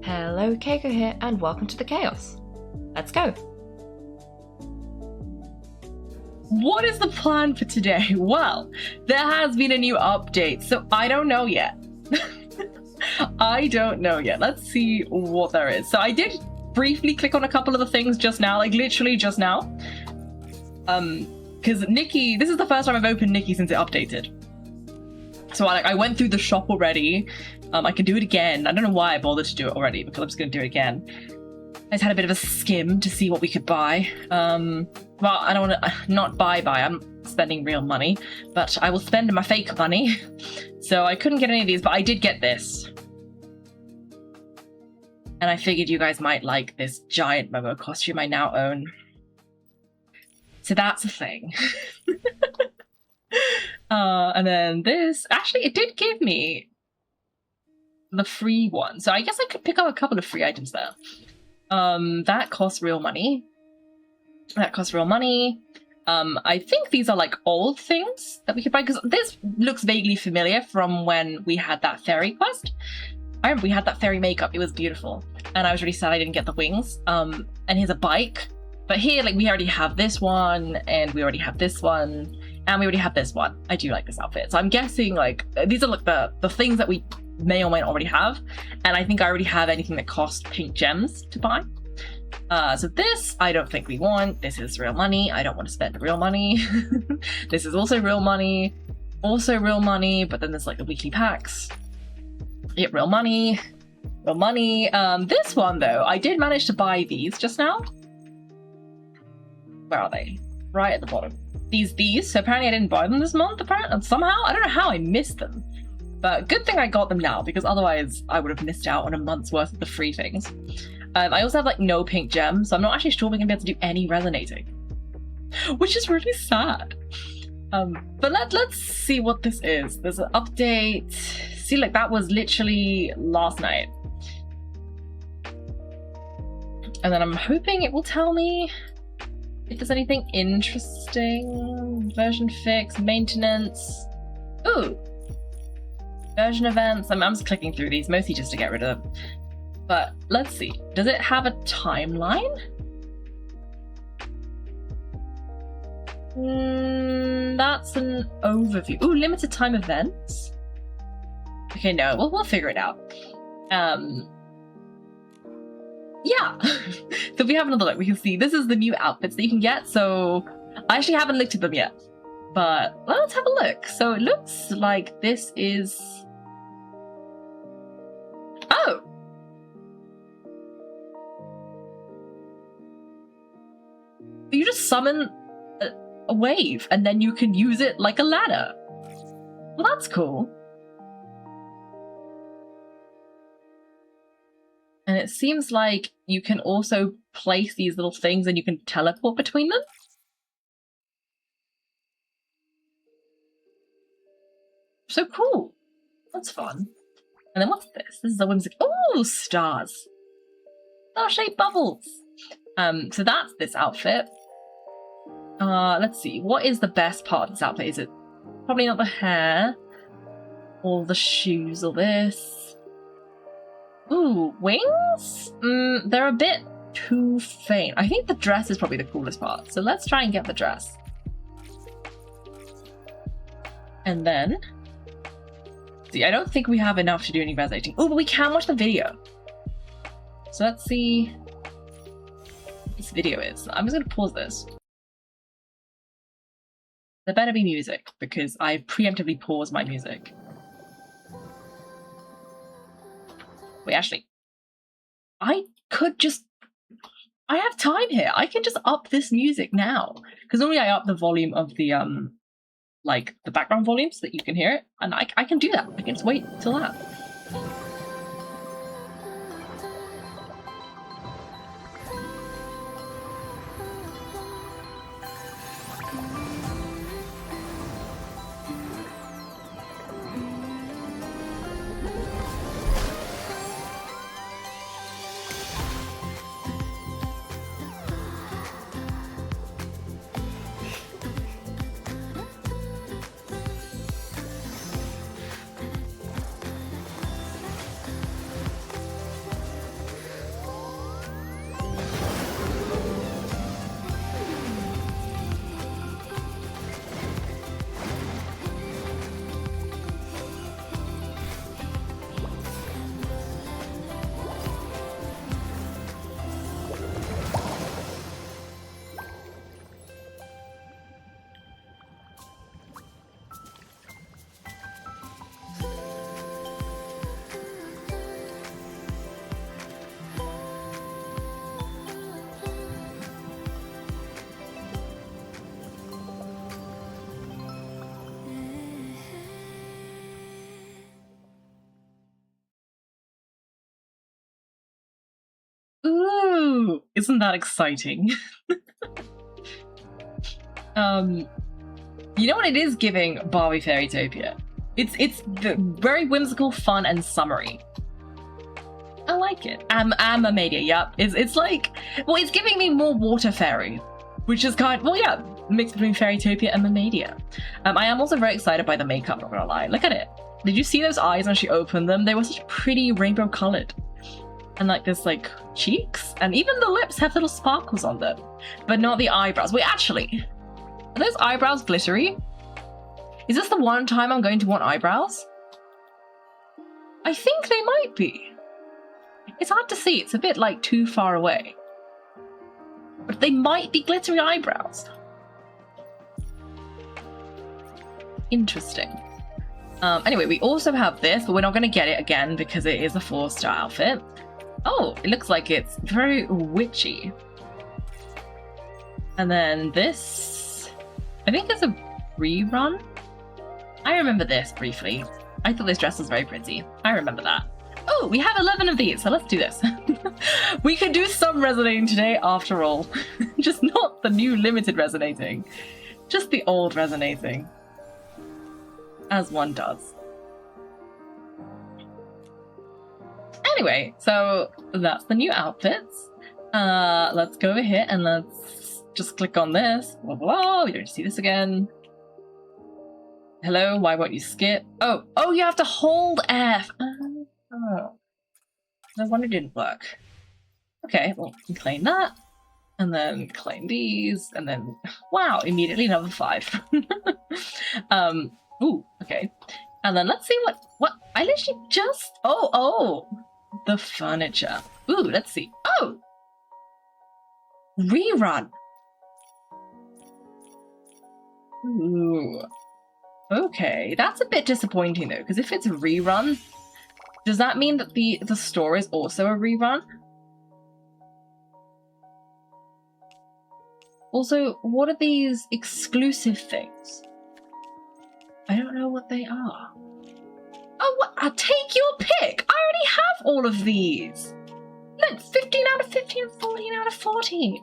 Hello, Kaiko here, and welcome to the chaos. Let's go. What is the plan for today? Well, there has been a new update, so I don't know yet. I don't know yet. Let's see what there is. So I did briefly click on a couple of the things just now, like literally just now. Because Nikki, this is the first time I've opened Nikki since it updated. So I went through the shop already. I can do it again. I don't know why I bothered to do it already, because I'm just going to do it again. I just had a bit of a skim to see what we could buy. Well, I don't want to not buy. I'm spending real money, but I will spend my fake money. So I couldn't get any of these, but I did get this. And I figured you guys might like this giant Momo costume I now own. So that's a thing. And then this, actually it did give me the free one. So I guess I could pick up a couple of free items there. That costs real money. That costs real money. I think these are like old things that we could buy, because this looks vaguely familiar from when we had that fairy quest. I remember we had that fairy makeup, it was beautiful. And I was really sad I didn't get the wings. And here's a bike. But here, like, we already have this one, and we already have this one, and we already have this one. I do like this outfit. So I'm guessing, like, these are like the things that we may or may not already have. And I think I already have anything that costs pink gems to buy. So this, I don't think we want. This is real money. I don't want to spend real money. This is also real money. Also real money, but then there's like the weekly packs. Yeah, real money. Real money. This one, though, I did manage to buy these just now. Where are they? Right at the bottom. These. So apparently I didn't buy them this month, apparently. Somehow. I don't know how I missed them. But good thing I got them now, because otherwise I would have missed out on a month's worth of the free things. I also have like no pink gems, so I'm not actually sure we're going to be able to do any resonating. Which is really sad. But let's see what this is. There's an update. See, like that was literally last night. And then I'm hoping it will tell me if there's anything interesting. Version fix, maintenance. Ooh. Version events. I'm just clicking through these, mostly just to get rid of them. But let's see. Does it have a timeline? That's an overview. Ooh, limited time events. Okay, no, we'll figure it out. Yeah. So if we have another look, we can see this is the new outfits that you can get. So I actually haven't looked at them yet, but let's have a look. So it looks like this is... Oh! You just summon a wave and then you can use it like a ladder. Well, that's cool. And it seems like you can also place these little things and you can teleport between them. So cool. That's fun. And then what's this? This is a whimsical... Oh, stars. Star-shaped bubbles. So that's this outfit. Let's see. What is the best part of this outfit? Is it probably not the hair or the shoes or this? Ooh, wings? They're a bit too faint. I think the dress is probably the coolest part. So let's try and get the dress. And then... See, I don't think we have enough to do any resonating. Oh, but we can watch the video. So let's see what this video is. I'm just going to pause this. There better be music, because I preemptively paused my music. Wait, actually, I could just... I have time here. I can just up this music now. Because normally I up the volume of the, like, the background volume so that you can hear it. And I can do that. I can just wait till that. Ooh, isn't that exciting? You know what it is giving Barbie Fairytopia? It's very whimsical, fun, and summery. I like it. Amamedia, yep. It's like, well, it's giving me more water fairy, which is mix between Fairytopia and Mermaidia. I am also very excited by the makeup, not gonna lie. Look at it. Did you see those eyes when she opened them? They were such pretty rainbow colored. And like this like cheeks, and even the lips have little sparkles on them, but not the eyebrows. Wait, actually, are those eyebrows glittery? Is this the one time I'm going to want eyebrows? I think they might be. It's hard to see, it's a bit like too far away. But they might be glittery eyebrows. Interesting. Anyway, we also have this, but we're not going to get it again because it is a 4-star outfit. Oh, it looks like it's very witchy. And then this, I think it's a rerun. I remember this briefly. I thought this dress was very pretty. I remember that. Oh, we have 11 of these, so let's do this. We could do some resonating today after all. Just not the new limited resonating. Just the old resonating. As one does. Anyway, so that's the new outfits. Let's go over here and let's just click on this. Blah, blah, blah. We don't see this again. Hello, why won't you skip? Oh, you have to hold F. Oh. No wonder it didn't work. Okay, well, we can claim that. And then claim these. And then, wow, immediately another 5. Ooh, okay. And then let's see what I literally just, the furniture. Ooh, let's see. Oh! Rerun. Ooh. Okay, that's a bit disappointing though, because if it's a rerun, does that mean that the store is also a rerun? Also, what are these exclusive things? I don't know what they are. Oh, what? I'll take your pick! I already have all of these! Look, 15 out of 15, 14 out of 14.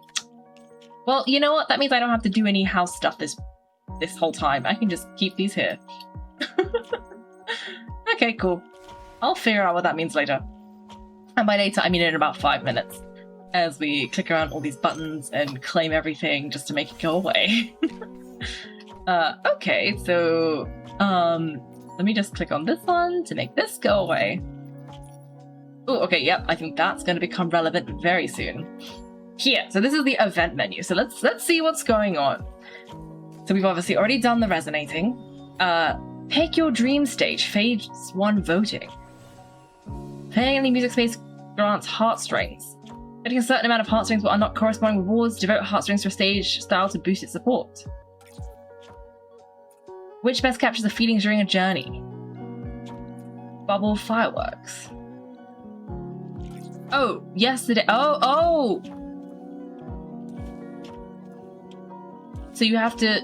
Well, you know what? That means I don't have to do any house stuff this whole time. I can just keep these here. Okay, cool. I'll figure out what that means later. And by later, I mean in about 5 minutes. As we click around all these buttons and claim everything just to make it go away. Okay, so let me just click on this one to make this go away. Oh, okay, yep, I think that's going to become relevant very soon. Here, so this is the event menu. So let's see what's going on. So we've obviously already done the resonating. Pick your dream stage, phase 1 voting. Playing any music space grants heartstrings. Getting a certain amount of heartstrings will unlock corresponding rewards. Devote heartstrings to a stage style to boost its support. Which best captures the feelings during a journey? Bubble fireworks. Oh, yesterday. Oh! So you have to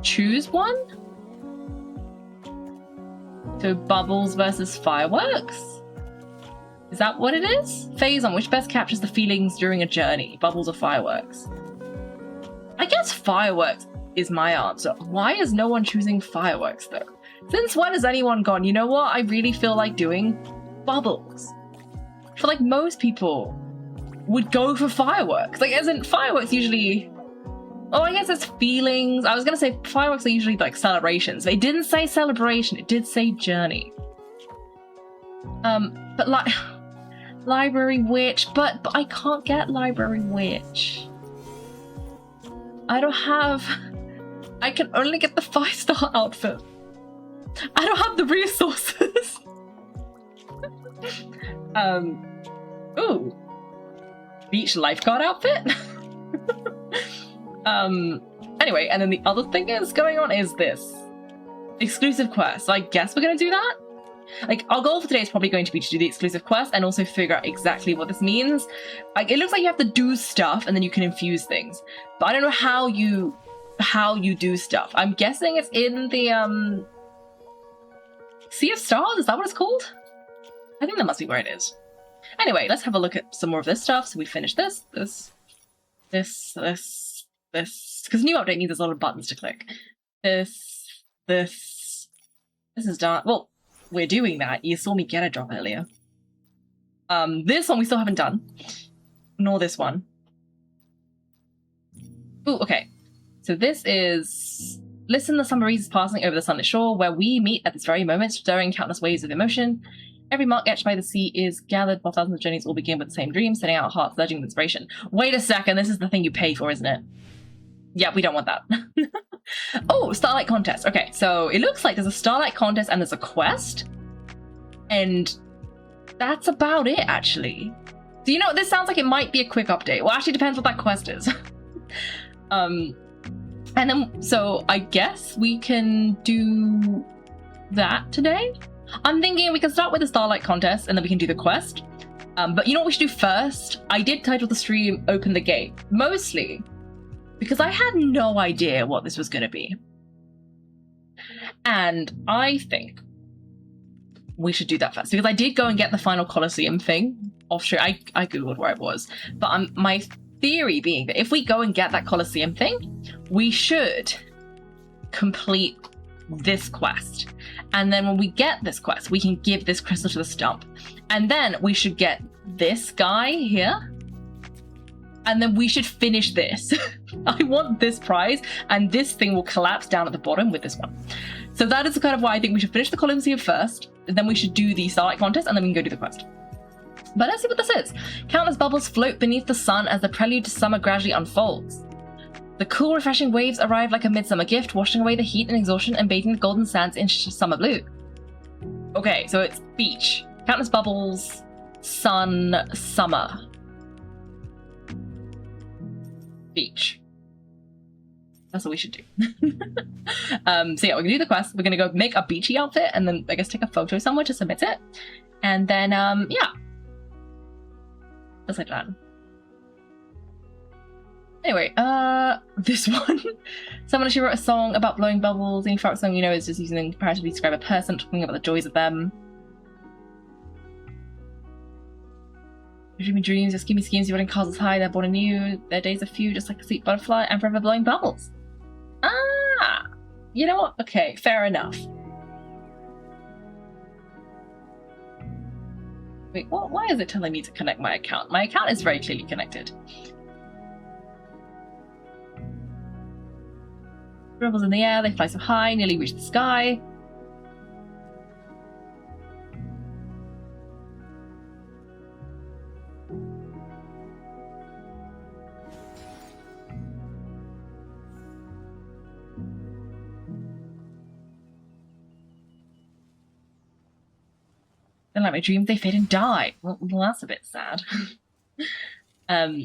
choose one? So bubbles versus fireworks? Is that what it is? Phase on which best captures the feelings during a journey? Bubbles or fireworks? I guess fireworks is my answer. Why is no one choosing fireworks though? Since when has anyone gone, you know what? I really feel like doing bubbles. I feel like most people would go for fireworks. Like, isn't fireworks usually... Oh, I guess it's feelings. I was going to say fireworks are usually like celebrations. But it didn't say celebration. It did say journey. But like... Library Witch. But I can't get Library Witch. I don't have... I can only get the 5-star outfit. I don't have the resources. Ooh. Beach lifeguard outfit? Anyway, and then the other thing is going on is this. Exclusive quest. So I guess we're gonna do that? Like, our goal for today is probably going to be to do the exclusive quest and also figure out exactly what this means. Like, it looks like you have to do stuff and then you can infuse things. But I don't know how you do stuff. I'm guessing it's in the, Sea of Stars? Is that what it's called? I think that must be where it is. Anyway, let's have a look at some more of this stuff. So we finished this, because new update means there's a lot of buttons to click. This is done. Well, we're doing that. You saw me get a drop earlier. This one we still haven't done. Nor this one. Ooh, okay. So this is... Listen, the summer breeze is passing over the sunlit shore, where we meet at this very moment, stirring countless waves of emotion. Every mark etched by the sea is gathered, while thousands of journeys all begin with the same dream, setting out hearts surging with inspiration. Wait a second, this is the thing you pay for, isn't it? Yeah, we don't want that. Oh, Starlight Contest. Okay, so it looks like there's a Starlight Contest and there's a quest. And that's about it, actually. So, you know, this sounds like it might be a quick update. Well, actually, it depends what that quest is. And then, so I guess we can do that today? I'm thinking we can start with the Starlight Contest and then we can do the quest. But you know what we should do first? I did title the stream Open the Gate, mostly because I had no idea what this was going to be. And I think we should do that first, because I did go and get the final Coliseum thing off stream. I googled where it was. But my theory being that if we go and get that Coliseum thing, we should complete this quest. And then when we get this quest, we can give this crystal to the stump. And then we should get this guy here. And then we should finish this. I want this prize, and this thing will collapse down at the bottom with this one. So that is kind of why I think we should finish the Coliseum first, and then we should do the Starlight Contest, and then we can go do the quest. But let's see what this is. Countless bubbles float beneath the sun as the prelude to summer gradually unfolds. The cool, refreshing waves arrive like a midsummer gift, washing away the heat and exhaustion and bathing the golden sands in summer blue. Okay, so it's beach. Countless bubbles, sun, summer. Beach. That's what we should do. So yeah, we're gonna do the quest. We're gonna go make a beachy outfit and then I guess take a photo somewhere to submit it. And then, yeah. Just like that. Anyway, this one. Someone actually wrote a song about blowing bubbles. Any folk song you know is just using them to comparatively describe a person, talking about the joys of them. Dreamy dreams, just gimme schemes, you running castles high, they're born anew, their days are few, just like a sweet butterfly, and forever blowing bubbles. Ah! You know what? Okay, fair enough. Wait, why is it telling me to connect my account? My account is very clearly connected. Bubbles in the air, they fly so high, nearly reach the sky. And like my dreams, they fade and die. Well, that's a bit sad. Yeah,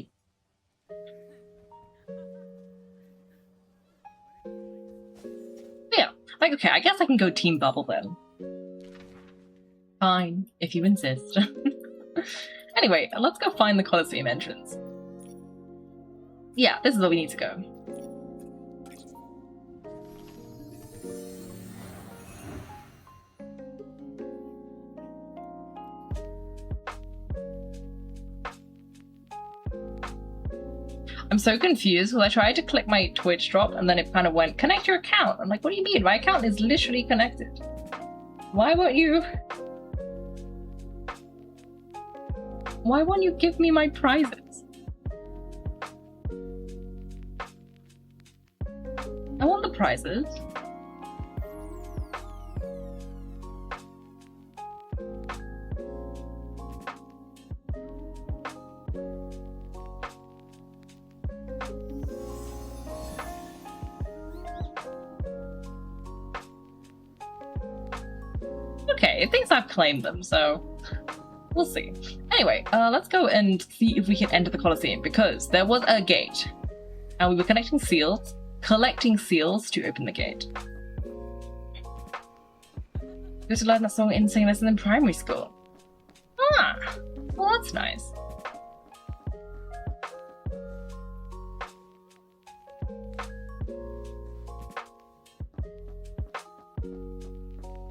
like, okay, I guess I can go Team Bubble then. Fine, if you insist. Anyway, let's go find the Coliseum entrance. Yeah, this is where we need to go. I'm so confused because I tried to click my Twitch drop and then it kind of went, connect your account. I'm like, what do you mean? My account is literally connected. Why won't you give me my prizes? I want the prizes. Okay, it thinks I've claimed them, so we'll see. Anyway, let's go and see if we can enter the Coliseum, because there was a gate, and we were collecting seals to open the gate. We used to learn that song in singing lesson in primary school. Ah, well that's nice.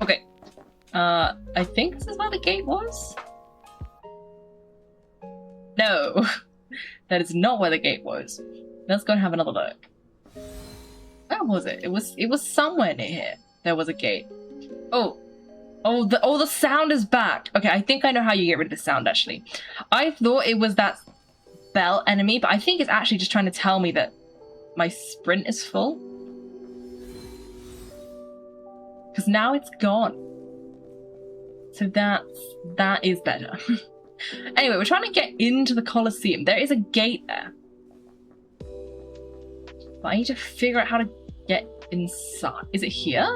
Okay. I think this is where the gate was. No, that is not where the gate was. Let's go and have another look. Where was it? It was somewhere near here. There was a gate. Oh, the sound is back. Okay, I think I know how you get rid of the sound, actually. I thought it was that bell enemy, but I think it's actually just trying to tell me that my sprint is full. Because now it's gone. So that is better. Anyway, we're trying to get into the Coliseum. There is a gate there. But I need to figure out how to get inside. Is it here?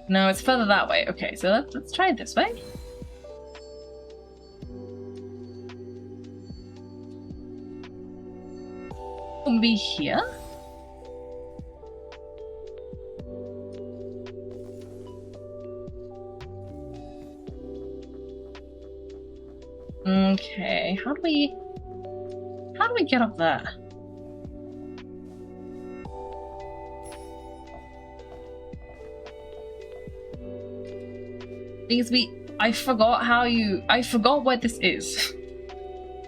No, it's further that way. Okay, so let's try it this way. Maybe here? Okay, how do we get up there? Because I forgot what this is.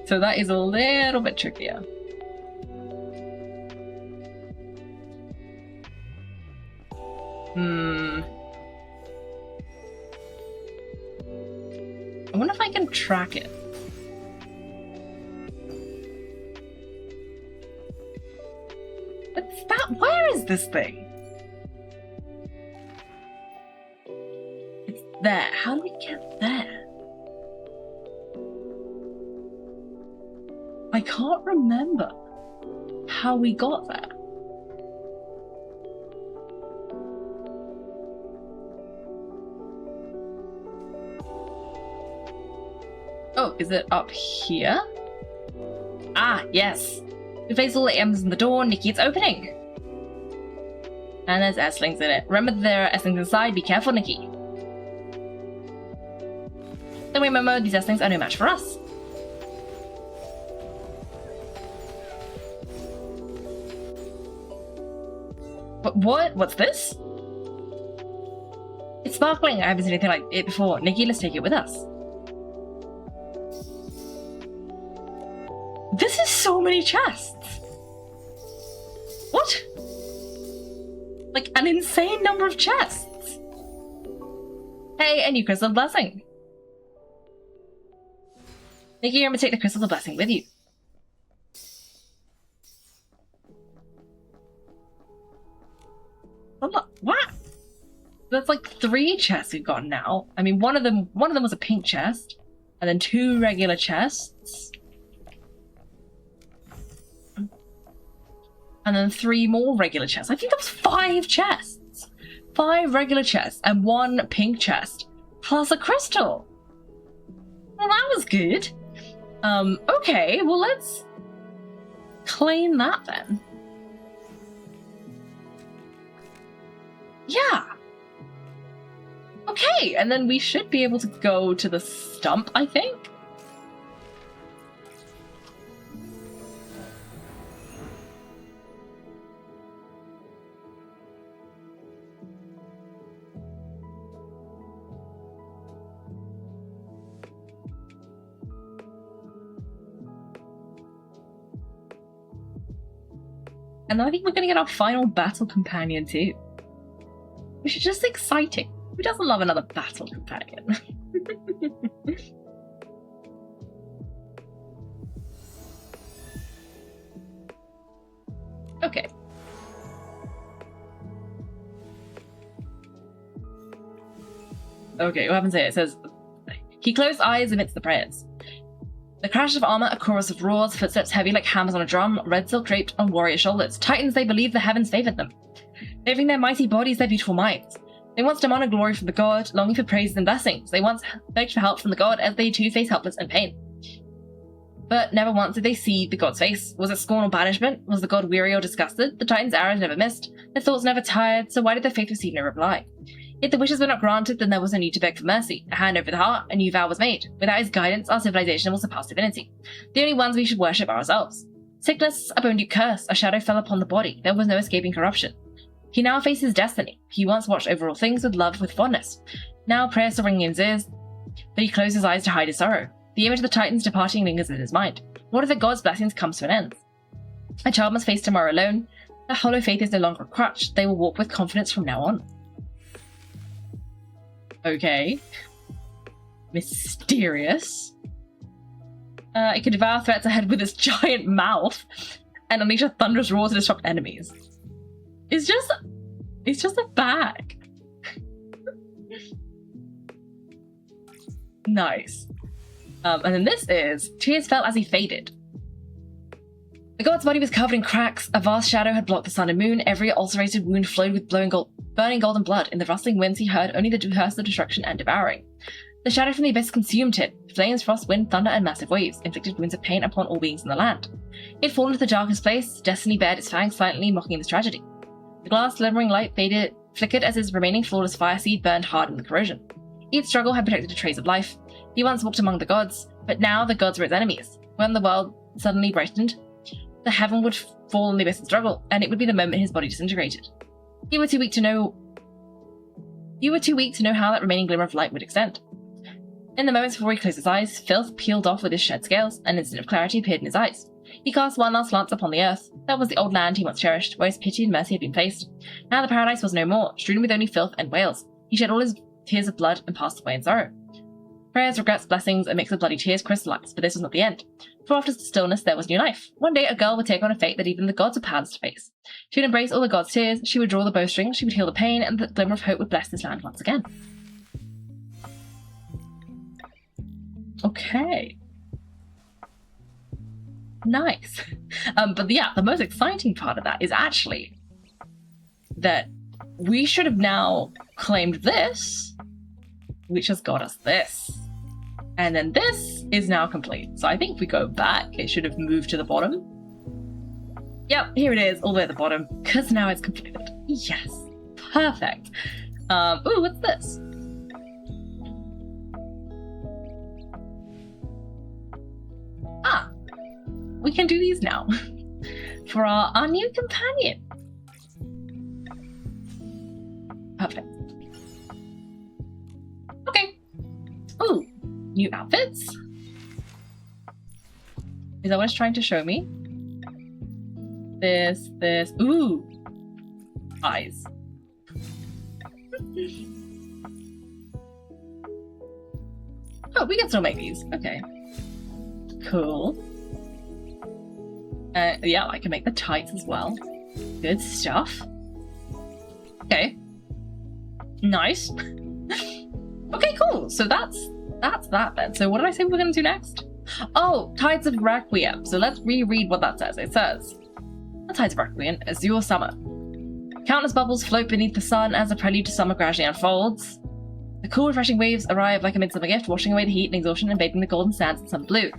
So that is a little bit trickier. I wonder if I can track it. What's that? Where is this thing? It's there. How do we get there? I can't remember how we got there. Oh, is it up here? Ah, yes. We place all the items in the door. Nikki, it's opening. And there's S-Lings in it. Remember that there are S-Lings inside. Be careful, Nikki. Then remember, these S-Lings are no match for us. But what? What's this? It's sparkling. I haven't seen anything like it before. Nikki, let's take it with us. This is so many chests. What? Like an insane number of chests. Hey, a new crystal blessing. Nikki, you're gonna take the crystal of blessing with you. What? That's like 3 chests we've got now. I mean, one of them was a pink chest, and then 2 regular chests. And then 3 more regular chests. I think that was 5 chests. 5 regular chests and 1 pink chest. Plus a crystal. Well, that was good. Okay, well let's claim that then. Yeah. Okay, and then we should be able to go to the stump, I think. And I think we're going to get our final battle companion too. Which is just exciting. Who doesn't love another battle companion? Okay. Okay, what happens here? It says, he closed eyes amidst the prayers. The crash of armor, a chorus of roars, footsteps heavy like hammers on a drum, red silk draped on warrior shoulders. Titans, they believe the heavens favored them. Favoring their mighty bodies, their beautiful minds. They once demanded glory from the god, longing for praise and blessings. They once begged for help from the god as they too face helpless and pain. But never once did they see the god's face. Was it scorn or banishment? Was the god weary or disgusted? The Titans' arrows never missed, their thoughts never tired, so why did their faith receive no reply? If the wishes were not granted, then there was no need to beg for mercy. A hand over the heart, a new vow was made. Without his guidance, our civilization will surpass divinity. The only ones we should worship are ourselves. Sickness, a bone-deep curse, a shadow fell upon the body. There was no escaping corruption. He now faces destiny. He once watched over all things with love, with fondness. Now prayers are ringing in his ears. but he closed his eyes to hide his sorrow. The image of the Titans departing lingers in his mind. What if the gods' blessings comes to an end? A child must face tomorrow alone. Their hollow faith is no longer a crutch. They will walk with confidence from now on. Okay. Mysterious. It can devour threats ahead with its giant mouth and unleash a thunderous roar to disrupt enemies. It's just a bag. Nice. And then this is tears fell as he faded. The god's body was covered in cracks. A vast shadow had blocked the sun and moon. Every ulcerated wound flowed with burning golden blood. In the rustling winds he heard only the curse of destruction and devouring. The shadow from the abyss consumed it. Flames, frost, wind, thunder, and massive waves inflicted wounds of pain upon all beings in the land. It had fallen to the darkest place. Destiny bared its fangs silently, mocking this tragedy. The glass glimmering light flickered as his remaining flawless fire seed burned hard in the corrosion. Each struggle had protected a trace of life. He once walked among the gods, but now the gods were its enemies. When the world suddenly brightened, the heaven would fall in the abyss and struggle, and it would be the moment his body disintegrated. You were too weak to know how that remaining glimmer of light would extend. In the moments before he closed his eyes, filth peeled off with his shed scales, an instant of clarity appeared in his eyes. He cast one last glance upon the earth. That was the old land he once cherished, where his pity and mercy had been placed. Now the paradise was no more, strewn with only filth and wails. He shed all his tears of blood and passed away in sorrow. Prayers, regrets, blessings, a mix of bloody tears crystallized, but this was not the end. For after the stillness there was new life. One day a girl would take on a fate that even the gods were powerless to face. She would embrace all the gods' tears, she would draw the bowstring, she would heal the pain, and the glimmer of hope would bless this land once again. Okay. Nice. But yeah, the most exciting part of that is actually that we should have now claimed this, which has got us this. And then this is now complete. So I think if we go back, it should have moved to the bottom. Yep, here it is, all the way at the bottom, because now it's completed. Yes, perfect. Ooh, what's this? Ah, we can do these now for our new companion. Perfect. Okay. Ooh, new outfits. Is that what it's trying to show me? This. Ooh, eyes. Oh, we can still make these. Okay. Cool. Yeah, I can make the tights as well. Good stuff. Okay. Nice. Okay, cool. So that's that then. So what did I say we were going to do next? Oh, Tides of Requiem. So let's reread what that says. It says, the Tides of Requiem, azure summer. Countless bubbles float beneath the sun as a prelude to summer gradually unfolds. The cool, refreshing waves arrive like a midsummer gift, washing away the heat and exhaustion and bathing the golden sands in sun blue.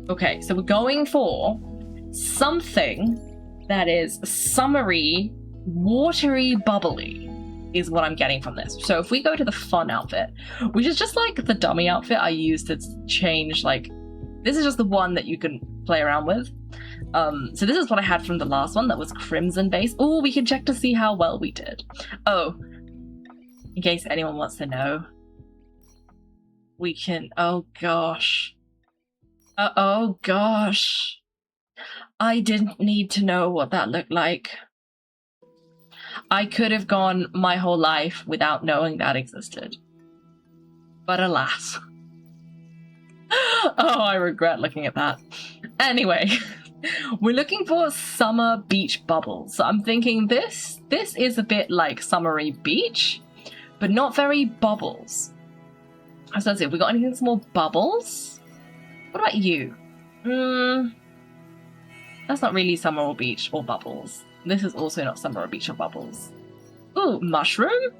Okay, so we're going for something that is summery, watery, bubbly is what I'm getting from this. So if we go to the fun outfit, which is just like the dummy outfit I used to change, like, this is just the one that you can play around with. So this is what I had from the last one that was crimson base. Oh, we can check to see how well we did. Oh, in case anyone wants to know, we can, oh gosh. Oh gosh. I didn't need to know what that looked like. I could have gone my whole life without knowing that existed. But alas. Oh, I regret looking at that. Anyway, we're looking for summer beach bubbles. So I'm thinking this is a bit like summery beach, but not very bubbles. So let's see, have we got anything that's more bubbles? What about you? That's not really summer or beach or bubbles. This is also not summer or beach or bubbles. Ooh, mushroom?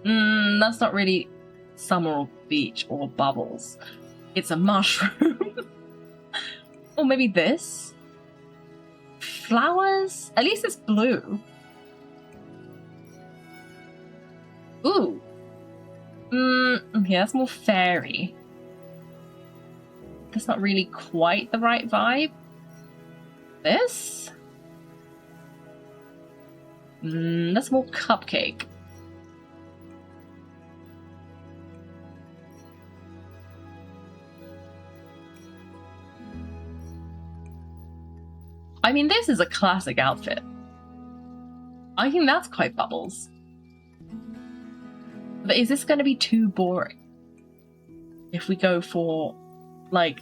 That's not really summer or beach or bubbles. It's a mushroom. Or maybe this? Flowers? At least it's blue. Ooh. Yeah, that's more fairy. That's not really quite the right vibe. This? That's more cupcake. I mean, this is a classic outfit. I think that's quite bubbles. But is this going to be too boring? If we go for, like,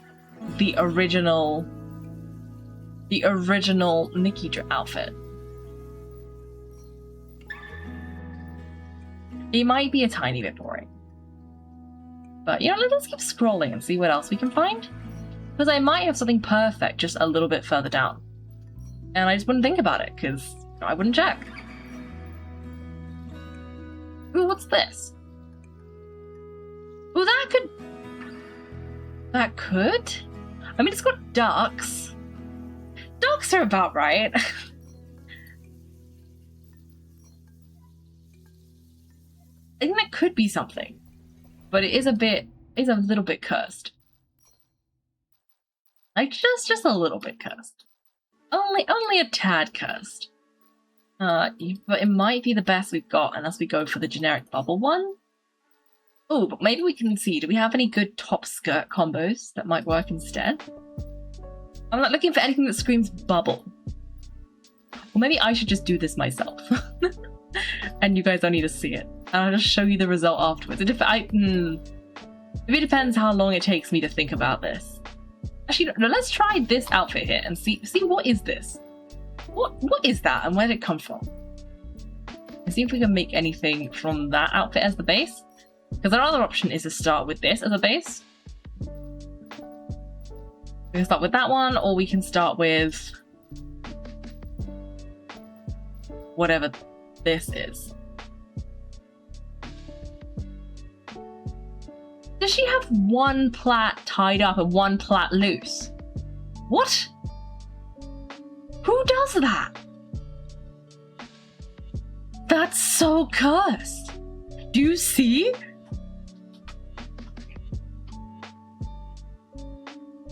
the original Nikki outfit. It might be a tiny bit boring. But, you know, let's keep scrolling and see what else we can find. Because I might have something perfect just a little bit further down. And I just wouldn't think about it, because I wouldn't check. Ooh, what's this? Ooh, that could... That could? I mean, it's got ducks. Ducks are about right. I think that could be something. But it is a little bit cursed. Like, just a little bit cursed. Only a tad cursed. But it might be the best we've got unless we go for the generic bubble one. Oh, but maybe we can see, do we have any good top skirt combos that might work instead? I'm not looking for anything that screams bubble. Or maybe I should just do this myself. And you guys don't need to see it. And I'll just show you the result afterwards. Maybe it depends how long it takes me to think about this. Actually, no, let's try this outfit here and see what is this? What is that and where did it come from? Let's see if we can make anything from that outfit as the base. Because our other option is to start with this as a base. We can start with that one, or we can start with whatever this is. Does she have one plait tied up and one plait loose? What? Who does that? That's so cursed. Do you see?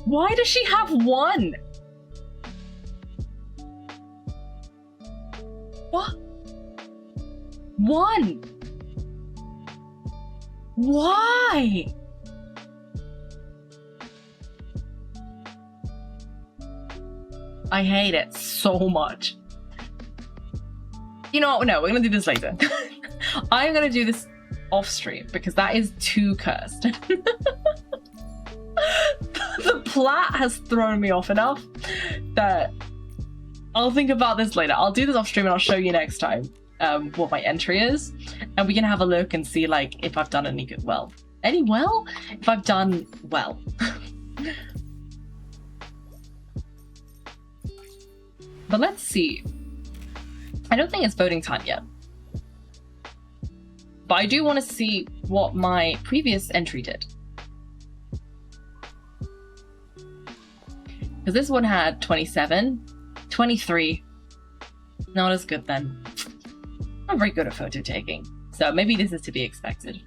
Why does she have one? What? One? Why? I hate it so much. You know what? No, we're gonna do this later. I'm gonna do this off stream because that is too cursed. The plait has thrown me off enough that I'll think about this later. I'll do this off stream and I'll show you next time what my entry is, and we can have a look and see like if I've done any good if I've done well. But let's see. I don't think it's voting time yet, but I do want to see what my previous entry did. Because this one had 27, 23. Not as good then. I'm very good at photo taking, so maybe this is to be expected.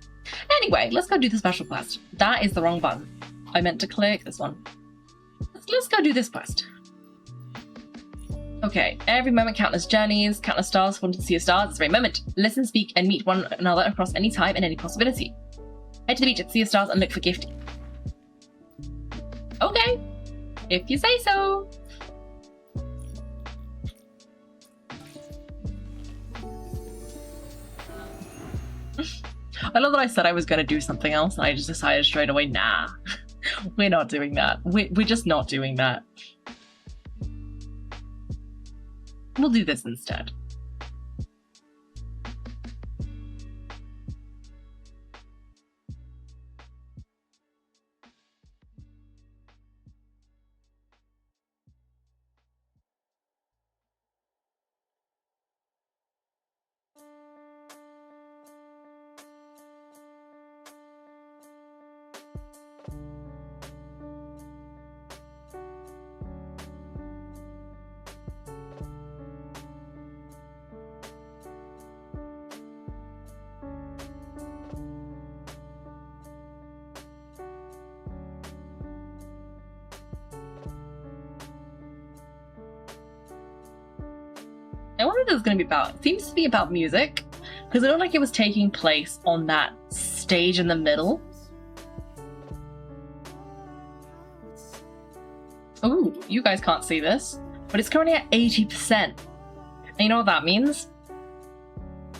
Anyway, let's go do the special quest. That is the wrong button. I meant to click this one. Let's go do this quest. Okay, every moment countless journeys, countless stars, wanting to see a star, this very moment. Listen, speak, and meet one another across any time and any possibility. Head to the beach and see your stars and look for gifting. Okay, if you say so. I love that I said I was going to do something else and I just decided straight away, nah, we're not doing that. We're just not doing that. We'll do this instead. I wonder what it's going to be about. It seems to be about music, because it looked like it was taking place on that stage in the middle. Ooh, you guys can't see this, but it's currently at 80%. And you know what that means?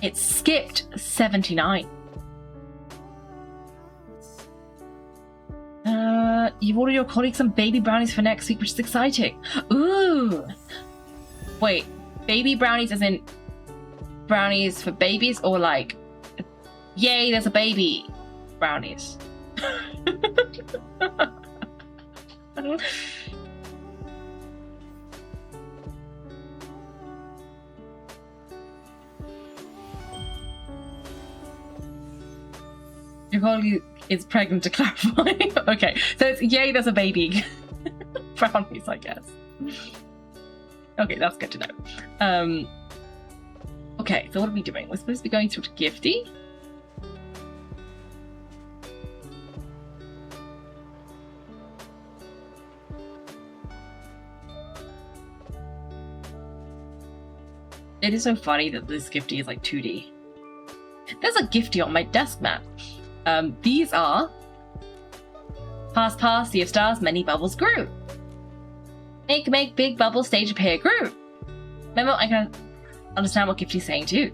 It skipped 79. You've ordered your colleagues some baby brownies for next week, which is exciting. Ooh! Wait, baby brownies as in brownies for babies, or like, yay, there's a baby brownies? Your colleague is pregnant, to clarify. Okay, so it's yay, there's a baby. Brownies, I guess. Okay, that's good to know. Okay, so what are we doing? We're supposed to be going through to Gifty. It is so funny that this Gifty is like 2D. There's a Gifty on my desk map. These are Pass, Sea of Stars, Many Bubbles Grew. Make, Big Bubble Stage Appear Grew. Remember, I can understand what Gifty's saying too.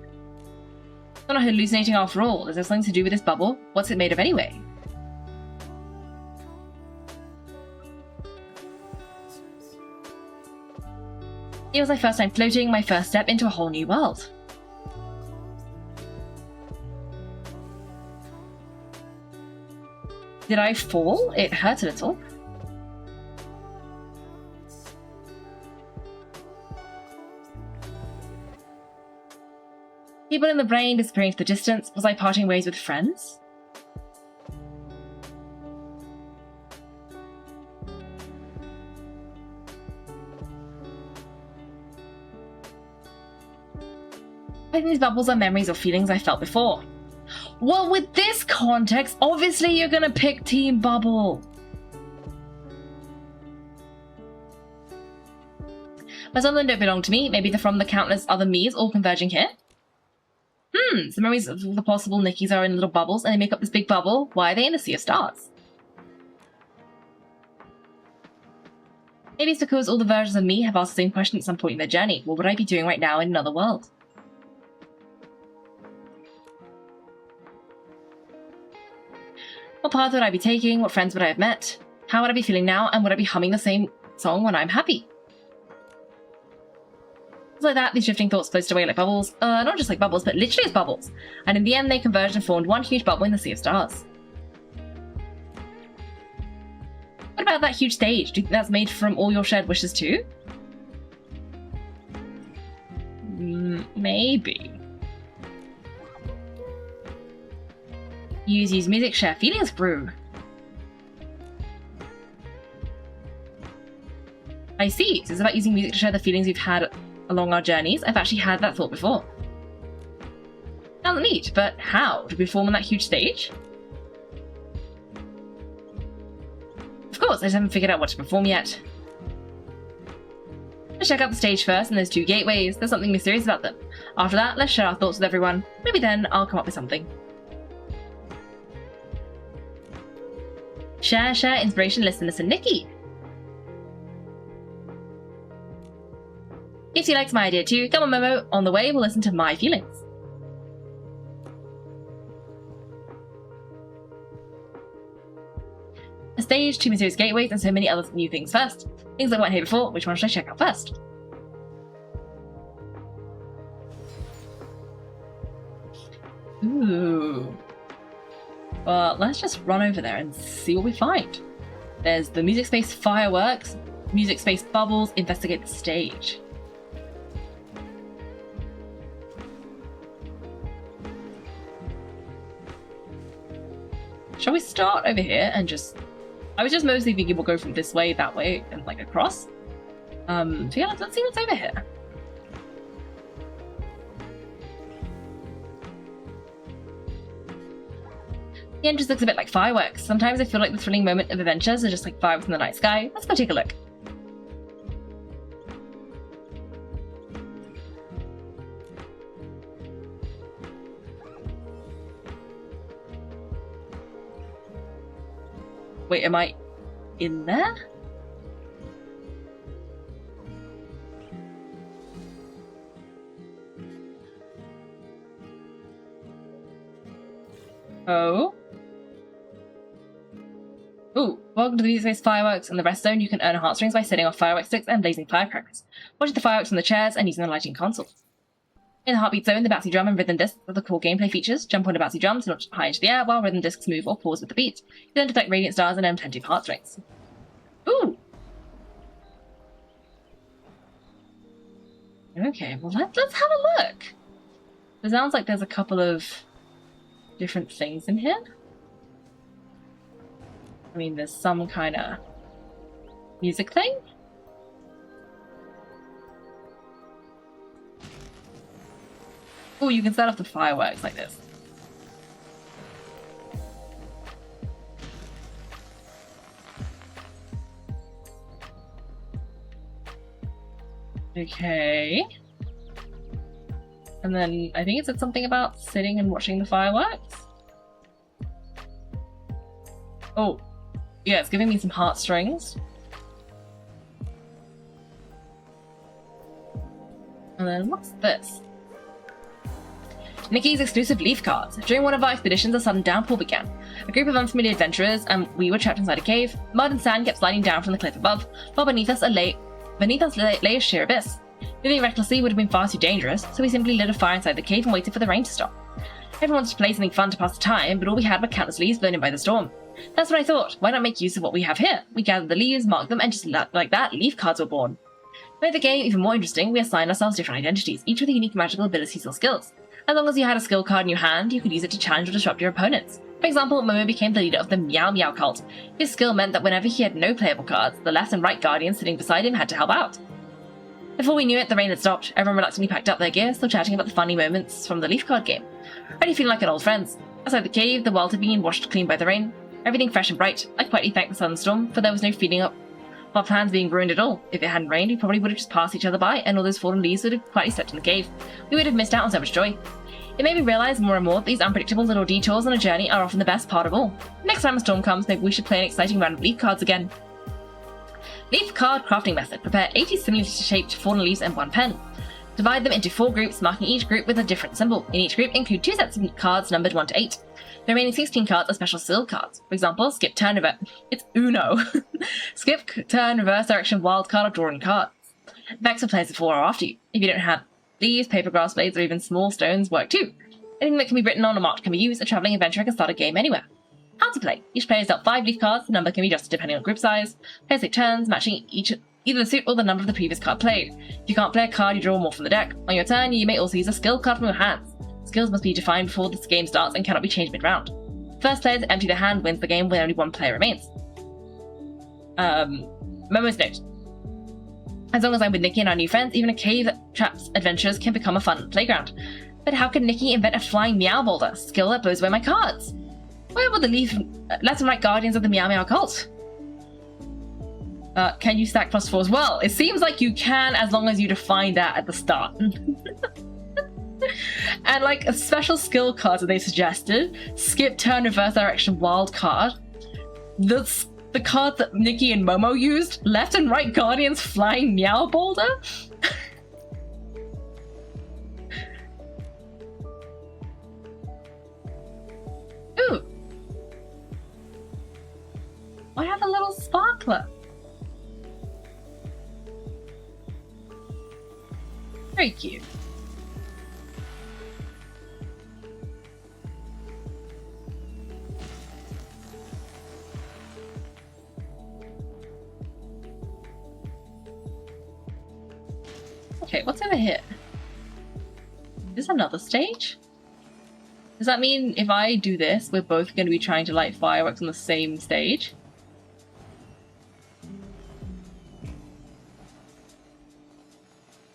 I'm not hallucinating after all. Is there something to do with this bubble? What's it made of anyway? It was my first time floating, my first step into a whole new world. Did I fall? It hurt a little. People in the brain disappearing to the distance. Was I parting ways with friends? I think these bubbles are memories or feelings I felt before. Well, with this context, obviously you're gonna pick Team Bubble. But some of them don't belong to me. Maybe they're from the countless other me's all converging here. So memories of the possible Nickies are in little bubbles and they make up this big bubble. Why are they in a sea of stars? Maybe it's because all the versions of me have asked the same question at some point in their journey. What would I be doing right now in another world? What path would I be taking? What friends would I have met? How would I be feeling now? And would I be humming the same song when I'm happy? Just like that, these drifting thoughts floated away like bubbles. Not just like bubbles, but literally as bubbles. And in the end, they converged and formed one huge bubble in the sea of stars. What about that huge stage? Do you think that's made from all your shared wishes too? Maybe. Use music, share feelings, brew. I see. So it's about using music to share the feelings we've had along our journeys. I've actually had that thought before. Sounds neat, but how? Do we perform on that huge stage? Of course, I just haven't figured out what to perform yet. Let's check out the stage first, and there's 2 gateways. There's something mysterious about them. After that, let's share our thoughts with everyone. Maybe then I'll come up with something. Share, inspiration, listen, Nikki. If you likes my idea too, come on Momo, on the way we'll listen to my feelings. A stage, 2 mysterious gateways, and so many other new things first. Things I weren't here before, which one should I check out first? Ooh. Well, let's just run over there and see what we find. There's the music space fireworks, music space bubbles, investigate the stage. Shall we start over here and just... I was just mostly thinking we'll go from this way, that way, and like across. So yeah, let's see what's over here. The entrance looks a bit like fireworks. Sometimes I feel like the thrilling moment of adventures are just like fireworks in the night sky. Let's go take a look. Wait, am I in there? Oh. Ooh, welcome to the Music Space Fireworks. In the rest zone, you can earn heartstrings by setting off firework sticks and blazing firecrackers, watching the fireworks from the chairs, and using the lighting console. In the Heartbeat Zone, the bouncy drum and rhythm discs are the core gameplay features. Jump onto bouncy drums to launch high into the air, while rhythm discs move or pause with the beat. You then collect radiant stars and earn plenty of heartstrings. Ooh! Okay, well let's have a look! It sounds like there's a couple of different things in here. I mean, there's some kind of music thing. Oh, you can set off the fireworks like this. Okay. And then I think it said something about sitting and watching the fireworks. Oh, yeah, it's giving me some heartstrings. And then what's this? Nikki's exclusive leaf cards. During one of our expeditions, a sudden downpour began. A group of unfamiliar adventurers, and we were trapped inside a cave. Mud and sand kept sliding down from the cliff above, while beneath us lay a sheer abyss. Moving recklessly would have been far too dangerous, so we simply lit a fire inside the cave and waited for the rain to stop. Everyone wanted to play something fun to pass the time, but all we had were countless leaves blown in by the storm. That's what I thought. Why not make use of what we have here? We gathered the leaves, marked them, and just like that, leaf cards were born. To make the game even more interesting, we assigned ourselves different identities, each with unique magical abilities or skills. As long as you had a skill card in your hand, you could use it to challenge or disrupt your opponents. For example, Momo became the leader of the Meow Meow cult. His skill meant that whenever he had no playable cards, the left and right guardians sitting beside him had to help out. Before we knew it, the rain had stopped. Everyone reluctantly packed up their gear, still chatting about the funny moments from the leaf card game. Already feeling like an old friends. Outside the cave, the world had been washed clean by the rain. Everything fresh and bright. I quietly thanked the sudden storm, for there was no feeling up of our plans being ruined at all. If it hadn't rained, we probably would have just passed each other by, and all those fallen leaves would have quietly slept in the cave. We would have missed out on so much joy. It made me realize more and more that these unpredictable little detours on a journey are often the best part of all. Next time a storm comes, maybe we should play an exciting round of leaf cards again. Leaf card crafting method. Prepare 80 similarly shaped fallen leaves and 1 pen. Divide them into 4 groups, marking each group with a different symbol. In each group, include 2 sets of cards numbered 1 to 8. The remaining 16 cards are special sealed cards. For example, skip turn reverse. It's Uno. Skip turn reverse direction wild card or drawing cards. Effects for players before or after you. If you don't have these, paper, grass blades, or even small stones work too. Anything that can be written on or marked can be used. A traveling adventurer can start a game anywhere. How to play. Each player is dealt 5 leaf cards. The number can be adjusted depending on group size. Players take turns, matching either the suit or the number of the previous card played. If you can't play a card, you draw more from the deck. On your turn, you may also use a skill card from your hands. Skills must be defined before this game starts and cannot be changed mid-round. First player to empty their hand wins the game when only 1 player remains. Momo's note. As long as I'm with Nikki and our new friends, even a cave that traps adventurers can become a fun playground. But how could Nikki invent a flying meow boulder? Skill that blows away my cards. Where will the left and right guardians of the Meow Meow cult? Can you stack +4 as well? It seems like you can, as long as you define that at the start. And like a special skill card that they suggested, skip turn reverse direction wild card. The card that Nikki and Momo used, left and right guardians flying meow boulder. Ooh. I have a little sparkler. Very cute. Okay, what's over here? Is this another stage? Does that mean if I do this, we're both going to be trying to light fireworks on the same stage?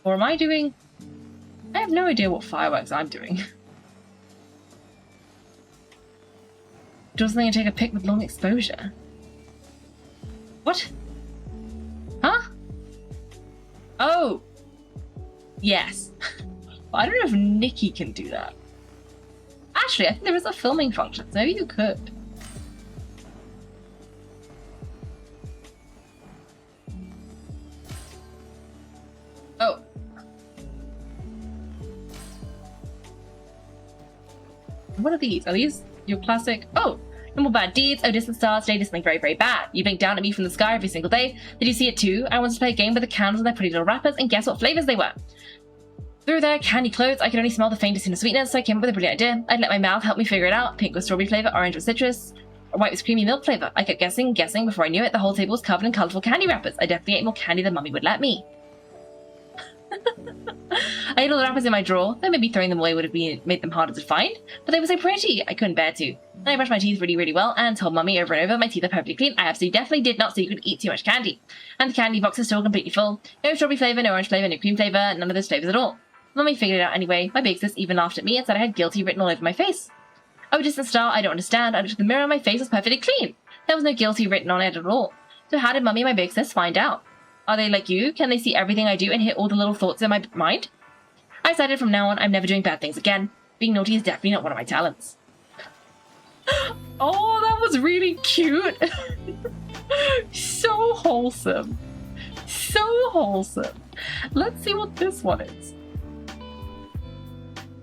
Or am I doing... I have no idea what fireworks I'm doing. Do something and take a pic with long exposure. What? Huh? Oh! Yes. But I don't know if Nikki can do that. Actually, I think there is a filming function, so maybe you could. Oh. What are these? Are these Your classic, oh, no more bad deeds. Oh, distant stars, today did something very, very bad. You blink down at me from the sky every single day. Did you see it too? I wanted to play a game with the candles and their pretty little wrappers, and guess what flavors they were? Through their candy clothes, I could only smell the faintest hint of sweetness, so I came up with a brilliant idea. I'd let my mouth help me figure it out. Pink was strawberry flavor, orange was citrus, white was creamy milk flavor. I kept guessing. Before I knew it, the whole table was covered in colourful candy wrappers. I definitely ate more candy than Mummy would let me. I ate all the wrappers in my drawer, though maybe throwing them away would have made them harder to find, but they were so pretty, I couldn't bear to. Then I brushed my teeth really, really well and told Mummy over and over my teeth are perfectly clean. I absolutely definitely did not secretly eat too much candy. And the candy box is still completely full. No strawberry flavour, no orange flavour, no cream flavour, none of those flavours at all. Mummy figured it out anyway. My big sis even laughed at me and said I had guilty written all over my face. Oh, distant star, I don't understand. I looked at the mirror and my face was perfectly clean. There was no guilty written on it at all. So how did Mummy and my big sis find out? Are they like you? Can they see everything I do and hear all the little thoughts in my mind? I decided from now on I'm never doing bad things again. Being naughty is definitely not one of my talents. Oh, that was really cute. So wholesome. So wholesome. Let's see what this one is.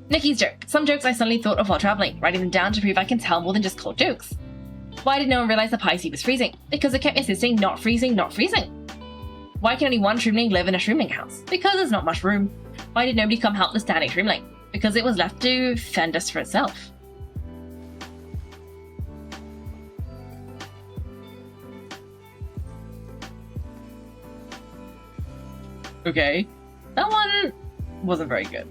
Nikki's joke. Some jokes I suddenly thought of while traveling, writing them down to prove I can tell more than just cold jokes. Why did no one realize the Pisces was freezing? Because it kept insisting not freezing, not freezing. Why can only one shroomling live in a shroomling house? Because there's not much room. Why did nobody come help the standing shroomling? Because it was left to fend us for itself. Okay, that one wasn't very good.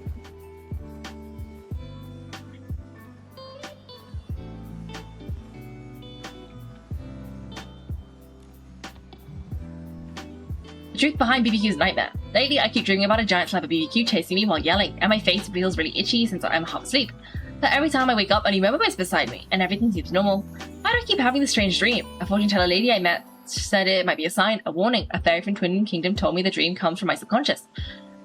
The truth behind BBQ's nightmare. Lately, I keep dreaming about a giant slab of BBQ chasing me while yelling, and my face feels really itchy since I'm half asleep. But every time I wake up, only Momo is beside me, and everything seems normal. Why do I keep having this strange dream? A fortune teller lady I met said it might be a sign, a warning. A fairy from Twin Kingdom told me the dream comes from my subconscious.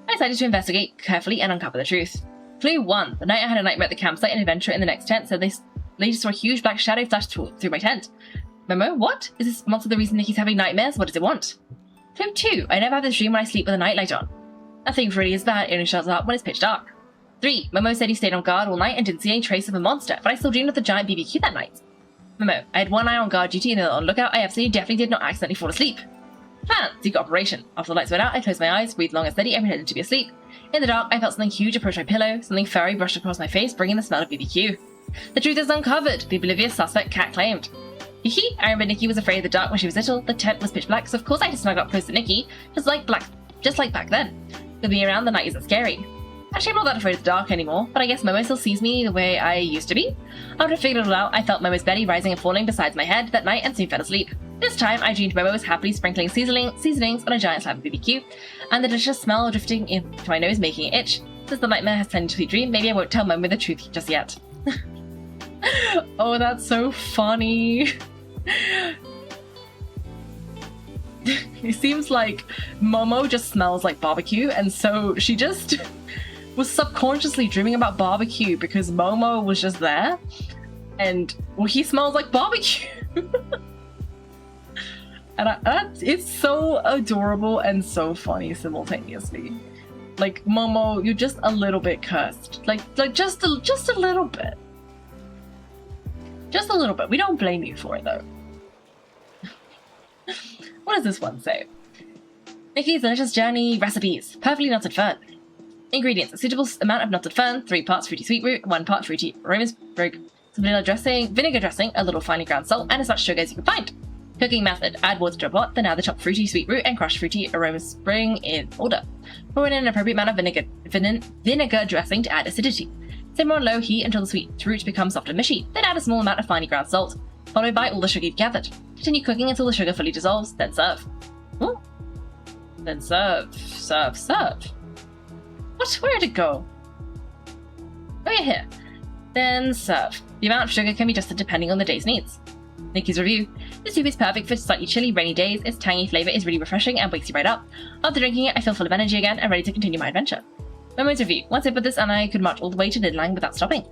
I decided to investigate carefully and uncover the truth. Clue 1. The night I had a nightmare at the campsite, an adventurer in the next tent said they later saw a huge black shadow flash through my tent. Momo, what? Is this monster the reason Nikki's having nightmares? What does it want? Clue 2. I never have this dream when I sleep with a nightlight on. Nothing really is bad, it only shuts up when it's pitch dark. 3. Momo said he stayed on guard all night and didn't see any trace of a monster, but I still dreamed of the giant BBQ that night. Momo, I had one eye on guard duty and the other on lookout. I absolutely definitely did not accidentally fall asleep. Plan. Secret operation. After the lights went out, I closed my eyes, breathed long and steady, and pretended to be asleep. In the dark, I felt something huge approach my pillow. Something furry brushed across my face, bringing the smell of BBQ. The truth is uncovered. The oblivious suspect cat claimed. Hee. I remember Nikki was afraid of the dark when she was little. The tent was pitch black, so of course I had to snuggle up close to Nikki, just like back then. With me around, the night isn't scary. Actually, I'm not that afraid of the dark anymore, but I guess Momo still sees me the way I used to be. After I figured it all out, I felt Momo's belly rising and falling beside my head that night and soon fell asleep. This time, I dreamed Momo was happily sprinkling seasonings on a giant slab of BBQ, and the delicious smell drifting into my nose making it itch. Since the nightmare has turned into a sweet dream, maybe I won't tell Momo the truth just yet. Oh, that's so funny. It seems like Momo just smells like barbecue, and so she just was subconsciously dreaming about barbecue because Momo was just there, and well, he smells like barbecue. And it's so adorable and so funny simultaneously. Like, Momo, you're just a little bit cursed. Like just a little bit. Just a little bit. We don't blame you for it though. What does this one say? Nikki's delicious journey recipes. Perfectly knotted fern. Ingredients. A suitable amount of knotted fern, 3 parts fruity sweet root, 1 part fruity aromas, vinegar dressing, a little finely ground salt, and as much sugar as you can find. Cooking method. Add water to a pot, then add the chopped fruity sweet root and crushed fruity aromas spring in order. Pour in an appropriate amount of vinegar dressing to add acidity. Simmer on low heat until the sweet root becomes soft and mushy, then add a small amount of finely ground salt, followed by all the sugar you've gathered. Continue cooking until the sugar fully dissolves, then serve. Ooh. Then serve. What? Where did it go? Oh yeah, here. Then serve. The amount of sugar can be adjusted depending on the day's needs. Nikki's review. This soup is perfect for slightly chilly, rainy days. Its tangy flavour is really refreshing and wakes you right up. After drinking it, I feel full of energy again and ready to continue my adventure. Momo's review. One sip of this and I could march all the way to Lidlang without stopping.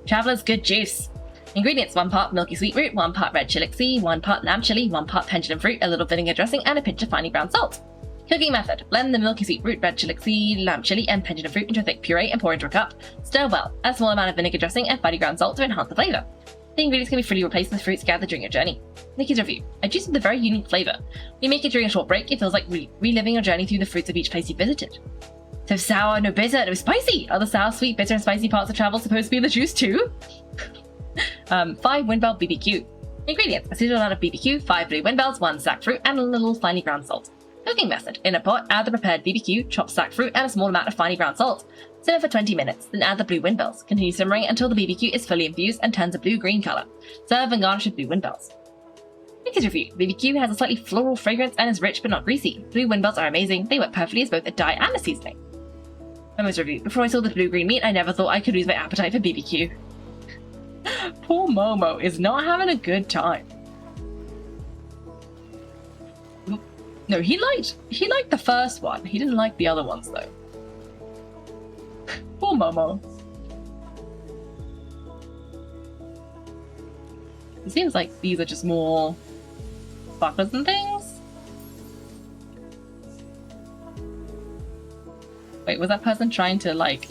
Traveller's good juice. Ingredients. 1 part milky sweet root, 1 part red chilixi, 1 part lamb chili, 1 part pendulum fruit, a little vinegar dressing, and a pinch of finely ground salt. Cooking method. Blend the milky sweet root, red chili, lamb chili, and pendulum fruit into a thick puree and pour into a cup. Stir well. Add a small amount of vinegar dressing and finely ground salt to enhance the flavour. The ingredients can be freely replaced with fruits gathered during your journey. Nikki's review. A juice with a very unique flavour. When you make it during a short break, it feels like reliving your journey through the fruits of each place you visited. So sour, no bitter, no spicy! Are the sour, sweet, bitter, and spicy parts of travel supposed to be in the juice too? 5 Windbell BBQ. Ingredients. A suitable amount of BBQ, 5 blue windbells, 1 sack fruit, and a little finely ground salt. Cooking method. In a pot, add the prepared BBQ, chopped sack fruit, and a small amount of finely ground salt. Simmer for 20 minutes, then add the blue windbells. Continue simmering until the BBQ is fully infused and turns a blue-green colour. Serve and garnish with blue windbells. Nikki's review. BBQ has a slightly floral fragrance and is rich but not greasy. Blue windbells are amazing. They work perfectly as both a dye and a seasoning. Momo's review. Before I saw the blue-green meat, I never thought I could lose my appetite for BBQ. Poor Momo is not having a good time. No, he liked the first one. He didn't like the other ones though. Poor Momo. It seems like these are just more buckles and things. Wait, was that person trying to like...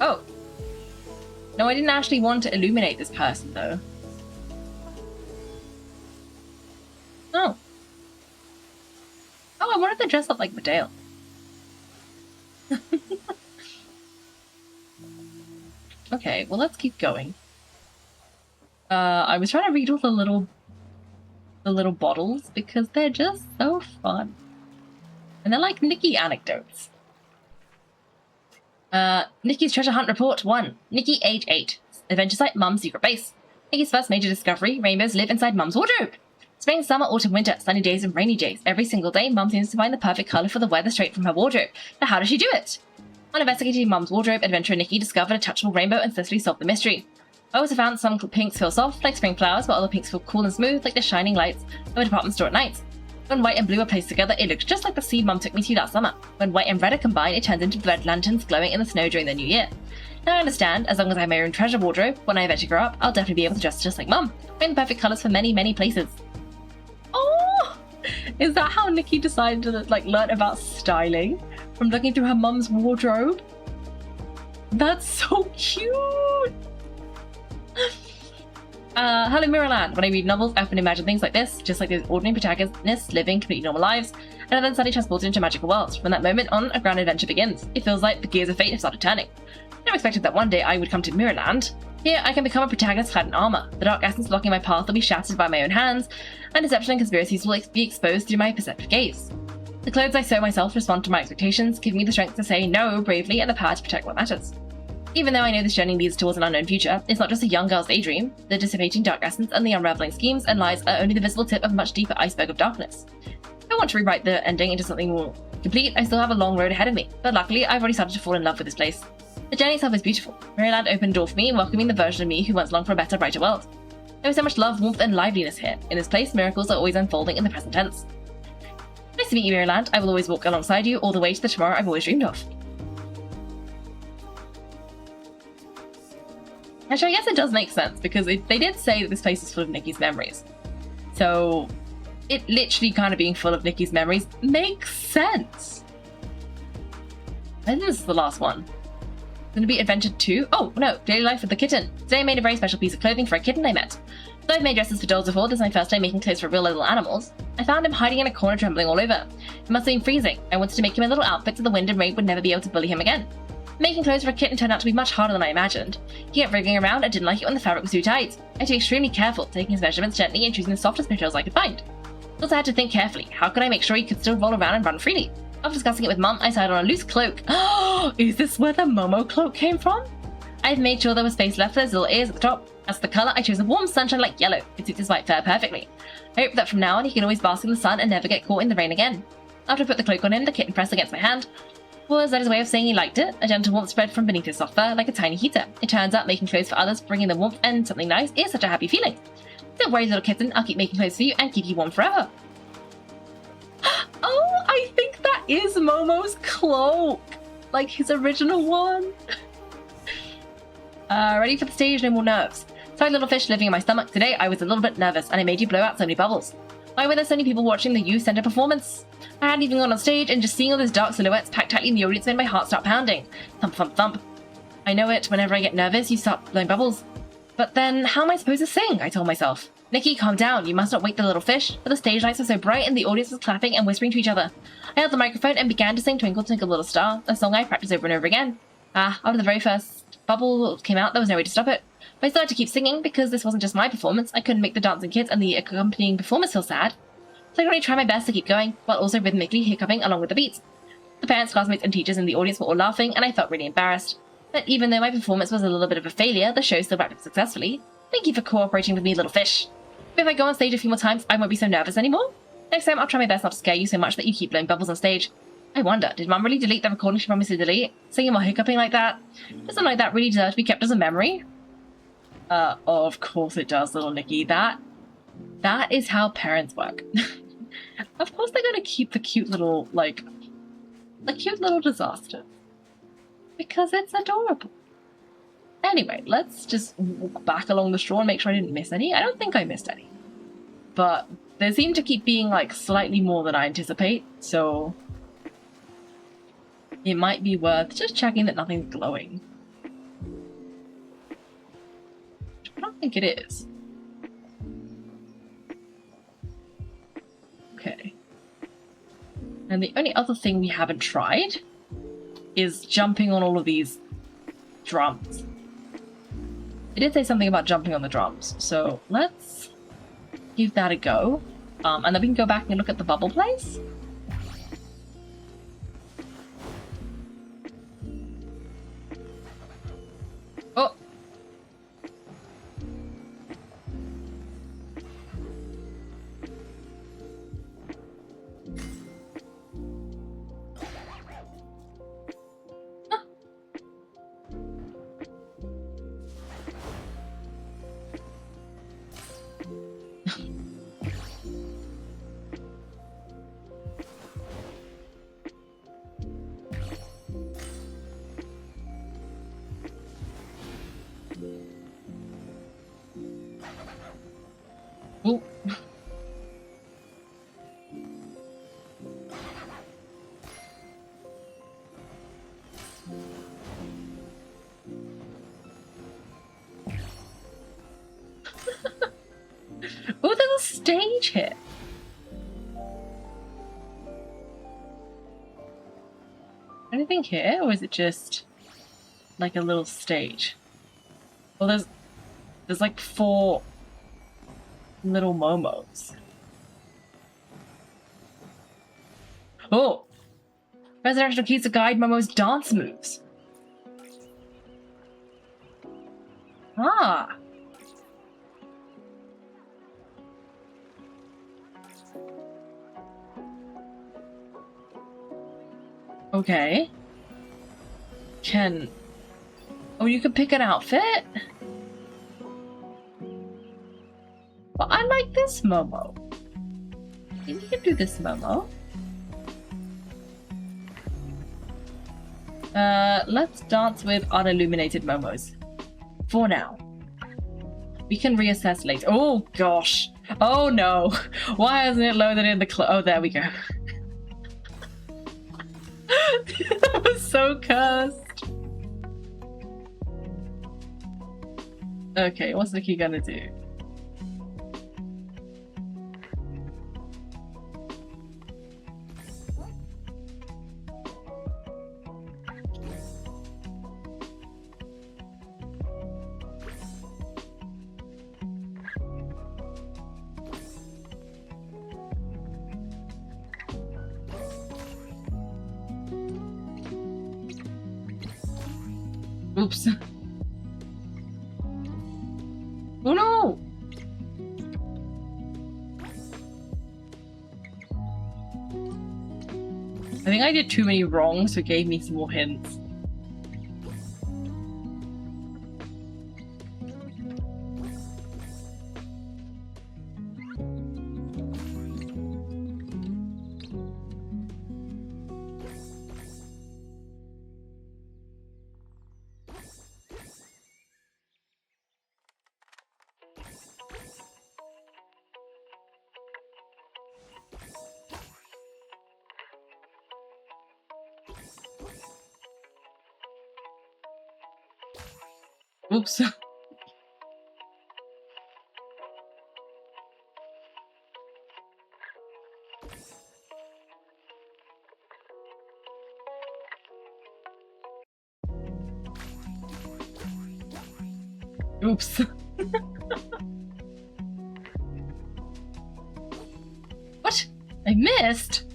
Oh. No, I didn't actually want to illuminate this person though. Oh. Oh, I wanted to dress up like Medale. Okay, well let's keep going. I was trying to read all the little bottles because they're just so fun. And they're like Nikki anecdotes. Nikki's treasure hunt report 1. Nikki, age 8. Adventure site, Mum's secret base. Nikki's first major discovery, rainbows live inside Mum's wardrobe. Spring, summer, autumn, winter, sunny days and rainy days. Every single day, Mum seems to find the perfect colour for the weather straight from her wardrobe. But how does she do it? On investigating Mum's wardrobe, adventurer Nikki discovered a touchable rainbow and successfully solved the mystery. I also found some pinks feel soft, like spring flowers, while other pinks feel cool and smooth, like the shining lights of a department store at night. When white and blue are placed together, it looks just like the scene Mum took me to last summer. When white and red are combined, it turns into red lanterns glowing in the snow during the new year. Now I understand, as long as I have my own treasure wardrobe, when I eventually grow up, I'll definitely be able to dress just like Mum, find the perfect colours for many, many places. Oh! Is that how Nikki decided to learn about styling? From looking through her mum's wardrobe? That's so cute! Hello Mirrorland. When I read novels, I often imagine things like this, just like those ordinary protagonists living completely normal lives, and are then suddenly transported into a magical world. From that moment on, a grand adventure begins. It feels like the gears of fate have started turning. I never expected that one day I would come to Mirrorland. Here, I can become a protagonist clad in armor. The dark essence blocking my path will be shattered by my own hands, and deception and conspiracies will be exposed through my perceptive gaze. The clothes I sew myself respond to my expectations, giving me the strength to say no bravely and the power to protect what matters. Even though I know this journey leads towards an unknown future, it's not just a young girl's daydream. The dissipating dark essence and the unraveling schemes and lies are only the visible tip of a much deeper iceberg of darkness. If I want to rewrite the ending into something more complete, I still have a long road ahead of me, but luckily I've already started to fall in love with this place. The journey itself is beautiful. Maryland opened a door for me, welcoming the version of me who once longed for a better, brighter world. There is so much love, warmth, and liveliness here. In this place, miracles are always unfolding in the present tense. Nice to meet you, Maryland. I will always walk alongside you all the way to the tomorrow I've always dreamed of. Actually, I guess it does make sense, because they did say that this place is full of Nikki's memories. So, it literally kind of being full of Nikki's memories makes sense. I think this is the last one. It's gonna be Adventure 2? Oh, no, Daily Life with the Kitten. Today I made a very special piece of clothing for a kitten I met. Though I've made dresses for dolls before, this is my first time making clothes for real little animals. I found him hiding in a corner trembling all over. It must have been freezing. I wanted to make him a little outfit so the wind and rain would never be able to bully him again. Making clothes for a kitten turned out to be much harder than I imagined. He kept wriggling around and didn't like it when the fabric was too tight. I had to be extremely careful, taking his measurements gently and choosing the softest materials I could find. I also had to think carefully, how could I make sure he could still roll around and run freely? After discussing it with Mum, I decided on a loose cloak. Oh, is this where the Momo cloak came from? I've made sure there was space left for his little ears at the top. As for the colour, I chose a warm sunshine like yellow. It suits his white fur perfectly. I hope that from now on he can always bask in the sun and never get caught in the rain again. After I put the cloak on him, the kitten pressed against my hand. Was that his way of saying he liked it? A gentle warmth spread from beneath his soft fur like a tiny heater. It turns out making clothes for others, bringing them warmth and something nice is such a happy feeling. Don't worry, little kitten, I'll keep making clothes for you and keep you warm forever. Oh, I think that is Momo's cloak! Like his original one. Ready for the stage, no more nerves. Sorry, little fish living in my stomach. Today I was a little bit nervous and I made you blow out so many bubbles. Why were there so many people watching the youth center performance? I hadn't even gone on stage, and just seeing all those dark silhouettes packed tightly in the audience made my heart start pounding. Thump, thump, thump. I know it. Whenever I get nervous, you start blowing bubbles. But then, how am I supposed to sing? I told myself. Nikki, calm down. You must not wake the little fish. But the stage lights were so bright, and the audience was clapping and whispering to each other. I held the microphone and began to sing Twinkle, Twinkle, Little Star, a song I practiced over and over again. After the very first bubble came out, there was no way to stop it. But I started to keep singing, because this wasn't just my performance. I couldn't make the dancing kids and the accompanying performers feel sad. So I could only try my best to keep going, while also rhythmically hiccuping along with the beats. The parents, classmates, and teachers in the audience were all laughing, and I felt really embarrassed. But even though my performance was a little bit of a failure, the show still wrapped up successfully. Thank you for cooperating with me, little fish. But if I go on stage a few more times, I won't be so nervous anymore. Next time, I'll try my best not to scare you so much that you keep blowing bubbles on stage. I wonder, did Mum really delete the recording she promised to delete? Singing while hiccuping like that? Does something like that really deserve to be kept as a memory? Of course it does, little Nikki. That is how parents work. Of course they're gonna keep the cute little, the cute little disaster. Because it's adorable. Anyway, let's just walk back along the shore and make sure I didn't miss any. I don't think I missed any. But there seem to keep being, slightly more than I anticipate, so it might be worth just checking that nothing's glowing. I don't think it is. Okay. And the only other thing we haven't tried is jumping on all of these drums. It did say something about jumping on the drums, so let's give that a go. And then we can go back and look at the bubble place. Oh! Ooh. Oh, there's a stage here. Anything here, or is it just like a little stage? Well, there's like 4 little momos. Oh! Residential keys to guide Momo's dance moves. Ah! Okay. Oh, you can pick an outfit? Well, I like this Momo. You can do this Momo. Let's dance with unilluminated Momos. For now. We can reassess later. Oh, gosh. Oh, no. Why hasn't it loaded in the oh, there we go. That was so cursed. Okay, what's Nikki gonna do? Oops. Oh no! I think I did too many wrong, so it gave me some more hints. Oops. Oops. What? I missed?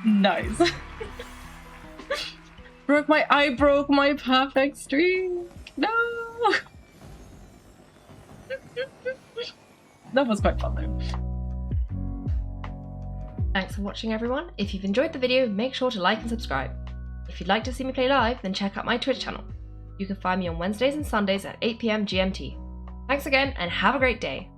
Nice. I broke my perfect streak. No. That was quite fun though. Thanks for watching, everyone. If you've enjoyed the video, make sure to like and subscribe. If you'd like to see me play live, then check out my Twitch channel. You can find me on Wednesdays and Sundays at 8 PM GMT. Thanks again and have a great day.